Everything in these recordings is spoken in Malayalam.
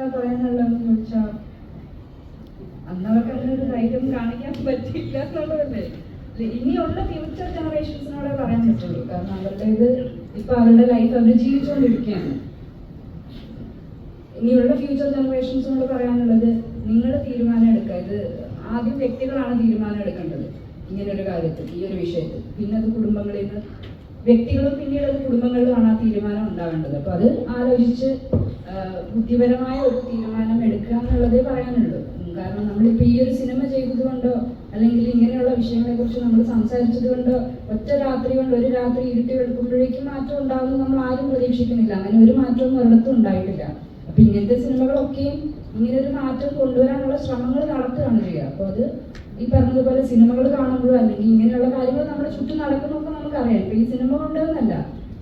പറയാനുള്ളതെന്ന് ചോദിച്ചാൽ അന്നവർക്ക് അതിനൊരു ധൈര്യം കാണിക്കാൻ പറ്റില്ല എന്നുള്ളതല്ലേ. ഇനിയുള്ള ഫ്യൂച്ചർ ജനറേഷൻസിനോടെ പറയാൻ പറ്റുള്ളൂ. കാരണം അവരുടേത് ഇപ്പൊ അവരുടെ ലൈഫ് അവർ ജീവിച്ചുകൊണ്ടിരിക്കുകയാണ്. ഇനിയുള്ള ഫ്യൂച്ചർ ജനറേഷൻസിനോട് പറയാനുള്ളത്, നിങ്ങൾ തീരുമാനം എടുക്കുക. ഇത് ആദ്യം വ്യക്തികളാണ് തീരുമാനം എടുക്കേണ്ടത് ഇങ്ങനൊരു കാര്യത്തിൽ, ഈ ഒരു വിഷയത്തിൽ. പിന്നെ അത് കുടുംബങ്ങളിൽ നിന്ന് വ്യക്തികളും പിന്നീട് അത് കുടുംബങ്ങളിലുമാണ് ആ തീരുമാനം ഉണ്ടാവേണ്ടത്. അപ്പൊ അത് ആലോചിച്ച് ബുദ്ധിപരമായ ഒരു തീരുമാനം എടുക്കുക എന്നുള്ളതേ പറയാനുള്ളൂ. കാരണം നമ്മളിപ്പോൾ ഈ ഒരു സിനിമ ചെയ്തതുകൊണ്ടോ അല്ലെങ്കിൽ ഇങ്ങനെയുള്ള വിഷയങ്ങളെ കുറിച്ച് നമ്മൾ സംസാരിച്ചത് കൊണ്ടോ ഒറ്റ രാത്രി കൊണ്ട് ഒരു രാത്രി ഇരുട്ടി വെളുക്കുമ്പോഴേക്കും മാറ്റം ഉണ്ടാകുമെന്ന് നമ്മൾ ആരും പ്രതീക്ഷിക്കുന്നില്ല. അങ്ങനെ ഒരു മാറ്റവും ഒരിടത്തും ഉണ്ടായിട്ടില്ല. അപ്പൊ ഇങ്ങനത്തെ സിനിമകളൊക്കെയും ഇങ്ങനെ ഒരു മാറ്റം കൊണ്ടുവരാനുള്ള ശ്രമങ്ങൾ നടത്തുകയാണ് ചെയ്യുക. അപ്പോൾ അത് ഈ പറഞ്ഞതുപോലെ സിനിമകൾ കാണുമ്പോഴോ അല്ലെങ്കിൽ ഇങ്ങനെയുള്ള കാര്യങ്ങൾ നമ്മുടെ ചുറ്റും നടക്കുന്നതൊക്കെ നമുക്കറിയാം. ഇപ്പൊ ഈ സിനിമ കൊണ്ടുവന്നല്ല,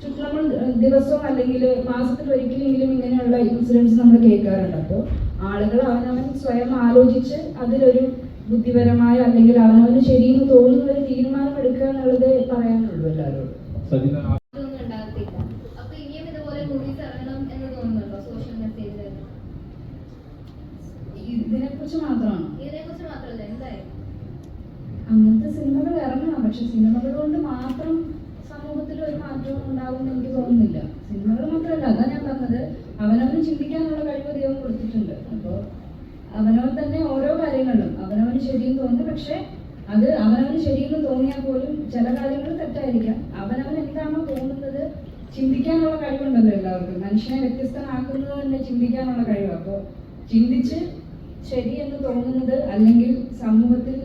ചുറ്റും നമ്മൾ ദിവസവും അല്ലെങ്കിൽ മാസത്തിൽ ഒരിക്കലെങ്കിലും ഇങ്ങനെയുള്ള ഇൻസിഡൻസ് നമ്മൾ കേൾക്കാറുണ്ട്. അപ്പോൾ ആളുകൾ അവനവൻ സ്വയം ആലോചിച്ച് അതിലൊരു ബുദ്ധിപരമായ അല്ലെങ്കിൽ അവനവന് ശരിയെന്ന് തോന്നുന്ന ഒരു തീരുമാനം എടുക്കുക എന്നുള്ളത് പറയാനുള്ളൂ എല്ലാവരോടും. ഇതിനെക്കുറിച്ച് മാത്രമാണ്, അങ്ങനത്തെ സിനിമകൾ ഇറങ്ങണം. പക്ഷെ സിനിമകൾ കൊണ്ട് മാത്രം സമൂഹത്തിൽ ഒരു മാറ്റവും ഉണ്ടാകുമെന്ന് എനിക്ക് തോന്നുന്നില്ല. സിനിമകൾ മാത്രമല്ല, അതാ ഞാൻ പറഞ്ഞത്, അവനവന് ചിന്തിക്കാനുള്ള കഴിവ് ദൈവം കൊടുത്തിട്ടുണ്ട്. അപ്പോൾ അവനവൻ തന്നെ ഓരോ കാര്യങ്ങളിലും അവനവന് ശരിയെന്ന് തോന്നുന്നു. പക്ഷെ അത് അവനവന് ശരിയെന്ന് തോന്നിയാൽ പോലും ചില കാര്യങ്ങൾ തെറ്റായിരിക്കാം. അവനവൻ എന്താണോ തോന്നുന്നത് ചിന്തിക്കാനുള്ള കഴിവുണ്ടല്ലോ എല്ലാവർക്കും. മനുഷ്യനെ വ്യത്യസ്തനാക്കുന്നത് തന്നെ ചിന്തിക്കാനുള്ള കഴിവ്. അപ്പോൾ ചിന്തിച്ച് ശരി എന്ന് തോന്നുന്നത് അല്ലെങ്കിൽ സമൂഹത്തിൽ